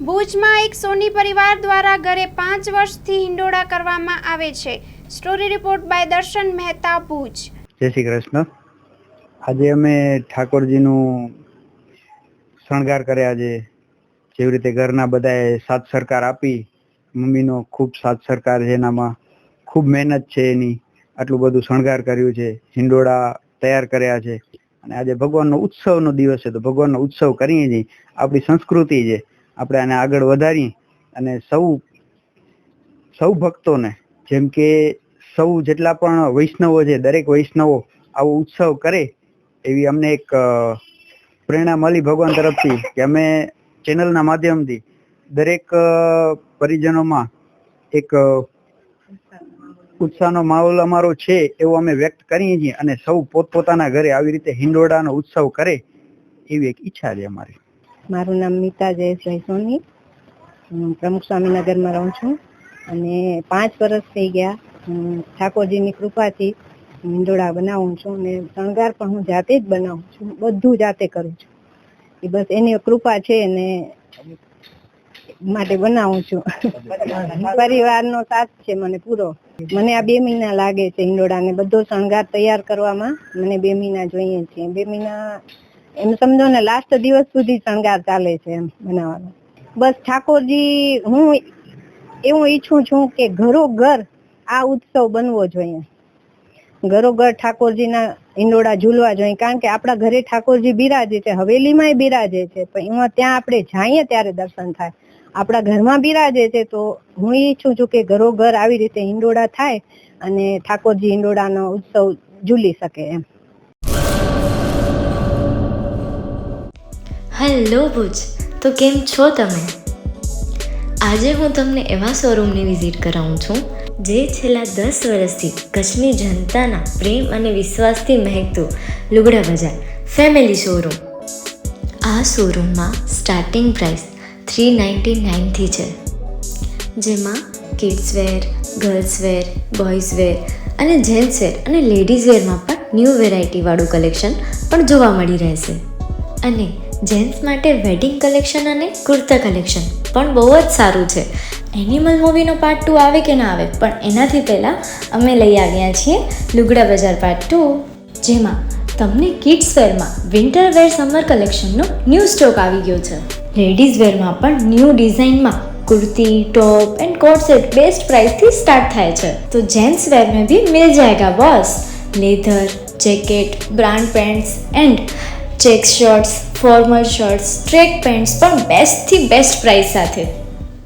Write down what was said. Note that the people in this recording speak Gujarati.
ભુજમાં એક સોની પરિવાર દ્વારા ઘરે 5 વર્ષથી હિંડોળા કરવામાં આવે છે. સ્ટોરી રિપોર્ટ બાય દર્શન મહેતા, ભુજ. જય શ્રી કૃષ્ણ. આજે અમે ઠાકોરજીનું શણગાર કર્યા છે. જેવી રીતે ઘરના બધાએ સાથ સરકાર આપી, મમ્મીનો ખૂબ સાથ સરકાર છે, એનામાં ખૂબ મહેનત છે એની. આટલું બધું શણગાર કર્યું છે, હિંડોળા તૈયાર કર્યા છે અને આજે ભગવાનનો ઉત્સવનો દિવસ છે, તો ભગવાનનો ઉત્સવ કરીએ છીએ. આપણી સંસ્કૃતિ છે, આપણે આને આગળ વધારી અને સૌ ભક્તોને, જેમ કે સૌ જેટલા પણ વૈષ્ણવો છે, દરેક વૈષ્ણવો આવો ઉત્સવ કરે એવી અમને એક પ્રેરણા મળી ભગવાન તરફથી કે અમે ચેનલના માધ્યમથી દરેક પરિજનોમાં એક ઉત્સાહનો માહોલ અમારો છે એવો અમે વ્યક્ત કરીએ છીએ અને સૌ પોતપોતાના ઘરે આવી રીતે હિંડોળાનો ઉત્સવ કરે એવી એક ઈચ્છા છે અમારી. મારું નામ નીતા જયેશભાઈ સોની, હું પ્રમુખ સ્વામીનગરમાં રહું છું અને 5 વર્ષ થઈ ગયા. ઠાકોરજીની કૃપાથી હિંડોળા બનાવું છું અને શણગાર પણ હું જાતે જ બનાવું છું, બધું જાતે કરું છું. એ બસ એની કૃપા છે ને માટે બનાવું છું. પરિવારનો સાથ છે મને પૂરો. મને આ 2 મહિના લાગે છે હિંડોળાને બધો શણગાર તૈયાર કરવામાં. મને 2 મહિના જોઈએ છે. 2 મહિના એમ સમજો ને, લાસ્ટ દિવસ સુધી શણગાર ચાલે છે એમ બનાવવાનો. બસ ઠાકોરજી, હું એવું ઈચ્છું છું કે ઘરોઘર આ ઉત્સવ બનવો જોઈએ. ઘરોઘર ઠાકોરજીના હિંડોળા ઝૂલવા જોઈએ, કારણ કે આપણા ઘરે ઠાકોરજી બિરાજે છે, હવેલીમાંય બિરાજે છે, પણ એમાં ત્યાં આપણે જઈએ ત્યારે દર્શન થાય. આપણા ઘરમાં બિરાજે છે, તો હું ઈચ્છું છું કે ઘરોઘર આવી રીતે હિંડોળા થાય અને ઠાકોરજી હિંડોળાનો ઉત્સવ ઝૂલી શકે એમ. હેલો ભુજ, તો કેમ છો તમે? આજે હું તમને એવા શોરૂમની વિઝિટ કરાવું છું જે છેલ્લા 10 વર્ષથી કચ્છની જનતાના પ્રેમ અને વિશ્વાસથી મહેકતું લુગડા બજાર ફેમિલી શોરૂમ. આ શોરૂમમાં સ્ટાર્ટિંગ પ્રાઇસ 399થી છે, જેમાં kids wear, girls wear, boys wear અને જેન્ટ્સ વેર અને લેડીઝ વેરમાં પણ ન્યૂ વેરાયટીવાળું કલેક્શન પણ જોવા મળી રહેશે. અને જેન્ટ્સ માટે વેડિંગ કલેક્શન અને કુર્તા કલેક્શન પણ બહુ જ સારું છે. એનિમલ મૂવીનો પાર્ટ 2 આવે કે ના આવે, પણ એનાથી પહેલાં અમે લઈ આવ્યા છીએ લુગડા બજાર પાર્ટ 2, જેમાં તમને કિડ્સ વેરમાં વિન્ટર વેર સમર કલેક્શનનો ન્યૂ સ્ટોક આવી ગયો છે. લેડીઝ વેરમાં પણ ન્યૂ ડિઝાઇનમાં kurti, top and coat set best price थी स्टार्ट थाय छे. तो जेंट्स वेर में भी मिल जाएगा boss. Leather, jacket, brand pants and check shirts, formal shirts, track pants पर बेस्ट थी बेस्ट प्राइस साथे.